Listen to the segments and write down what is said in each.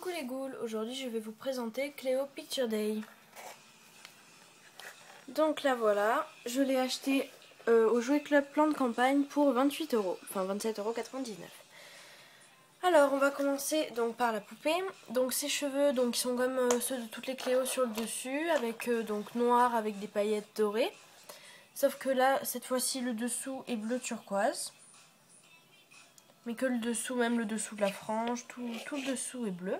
Coucou les ghouls, aujourd'hui je vais vous présenter Cléo Picture Day. Donc là voilà, je l'ai acheté au Jouet Club Plan de Campagne pour 28 €, enfin 27,99 €. Alors on va commencer donc par la poupée. Donc ses cheveux donc ils sont comme ceux de toutes les Cléo sur le dessus, avec donc noir avec des paillettes dorées. Sauf que là cette fois-ci le dessous est bleu turquoise. Mais que le dessous, même le dessous de la frange, tout le dessous est bleu.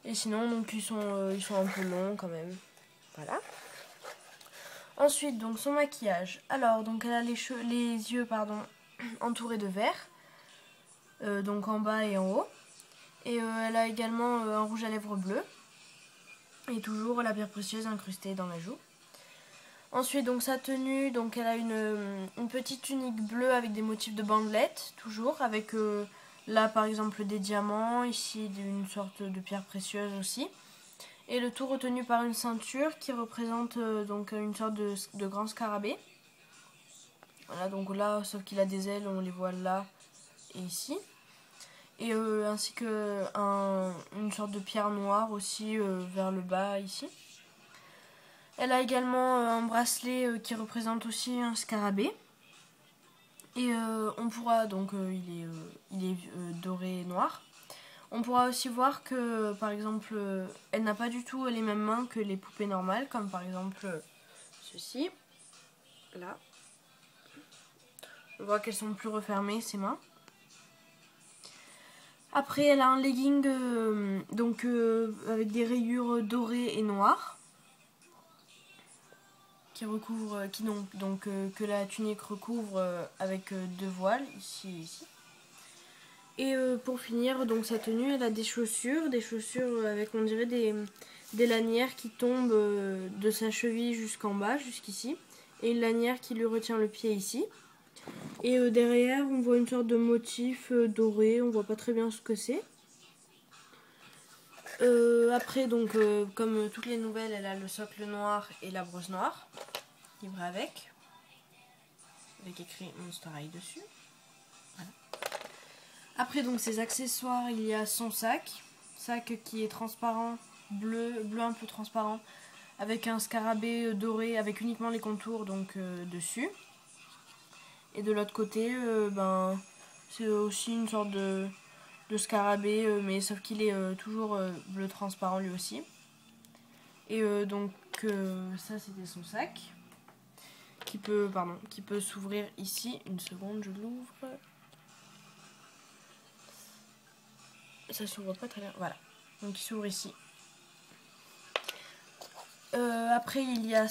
Et sinon, donc ils sont un peu longs quand même. Voilà. Ensuite, donc son maquillage. Alors, donc elle a les yeux entourés de vert. Donc en bas et en haut. Et elle a également un rouge à lèvres bleu. Et toujours la pierre précieuse incrustée dans la joue. Ensuite, donc sa tenue, donc elle a une petite tunique bleue avec des motifs de bandelettes, toujours, avec là par exemple des diamants, ici une sorte de pierre précieuse aussi. Et le tout retenu par une ceinture qui représente donc une sorte de grand scarabée. Voilà, donc là, sauf qu'il a des ailes, on les voit là et ici. Et ainsi que une sorte de pierre noire aussi vers le bas ici. Elle a également un bracelet qui représente aussi un scarabée. Et on pourra, donc il est doré et noir. On pourra aussi voir que, par exemple, elle n'a pas du tout les mêmes mains que les poupées normales, comme par exemple ceci, là. On voit qu'elles sont plus refermées, ces mains. Après, elle a un legging avec des rayures dorées et noires. Qui recouvre, que la tunique recouvre avec deux voiles, ici et ici. Et pour finir, donc sa tenue, elle a des chaussures avec, on dirait, des lanières qui tombent de sa cheville jusqu'en bas, jusqu'ici. Et une lanière qui lui retient le pied ici. Et derrière, on voit une sorte de motif doré, on voit pas très bien ce que c'est. Après, donc, comme toutes les nouvelles, elle a le socle noir et la brosse noire. Livré avec écrit Monster High dessus. Voilà. Après donc ses accessoires, il y a son sac qui est transparent, bleu un peu transparent, avec un scarabée doré avec uniquement les contours donc dessus. Et de l'autre côté, c'est aussi une sorte de scarabée, mais sauf qu'il est toujours bleu transparent lui aussi. Et donc ça c'était son sac. Qui peut s'ouvrir ici. Une seconde, je l'ouvre. Ça s'ouvre pas très bien. Voilà. Donc il s'ouvre ici. Après, il y a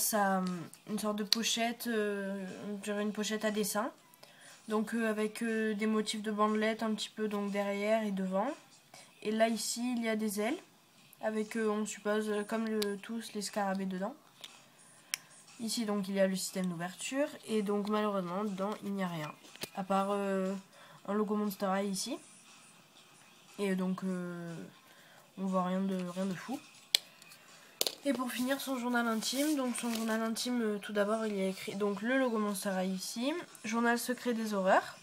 une sorte de pochette, on dirait une pochette à dessin. Donc avec des motifs de bandelettes un petit peu donc derrière et devant. Et là, ici, il y a des ailes. Avec, on suppose, comme tous les scarabées dedans. Ici donc il y a le système d'ouverture et donc malheureusement dedans il n'y a rien. À part un logo Monster High ici. Et donc on voit rien de fou. Et pour finir son journal intime, donc son journal intime tout d'abord il y a écrit donc le logo Monster High ici. Journal secret des horreurs.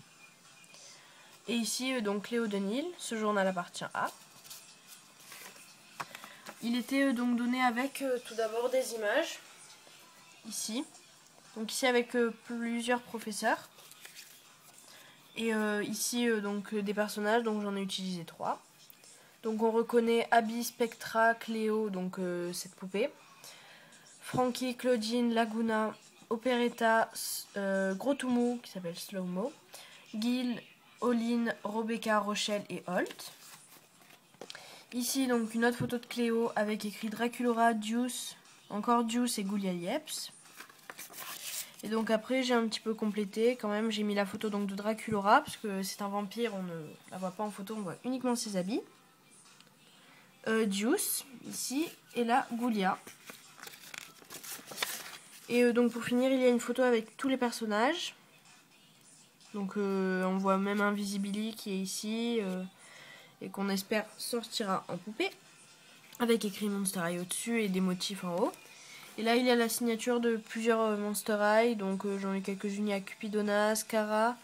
Et ici donc Cléo Denil, ce journal appartient à. Il était donc donné avec tout d'abord des images. Ici. Donc ici avec plusieurs professeurs. Et ici donc des personnages, donc j'en ai utilisé 3. Donc on reconnaît Abby, Spectra, Cléo, donc cette poupée. Frankie, Claudine, Laguna, Operetta, Gros Toumou qui s'appelle Slow Mo. Gil, Oline, Rebecca, Rochelle et Holt. Ici donc une autre photo de Cléo avec écrit Draculaura, Deuce, encore Deuce et Goulia Yeps. Et donc après j'ai un petit peu complété quand même, j'ai mis la photo donc de Draculaura parce que c'est un vampire, on ne la voit pas en photo, on voit uniquement ses habits. Deuce ici et là Goulia. Et donc pour finir il y a une photo avec tous les personnages. Donc on voit même Invisibility qui est ici et qu'on espère sortira en poupée. Avec écrit Monster High au-dessus et des motifs en haut. Et là, il y a la signature de plusieurs Monster High. Donc, j'en ai quelques-unes. Il y a Cupidona, Scara,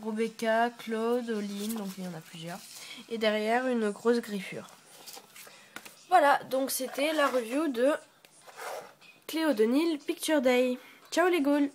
Rebecca, Claude, Oline, donc il y en a plusieurs. Et derrière une grosse griffure. Voilà, donc c'était la review de Cléo de Nil Picture Day. Ciao les ghouls!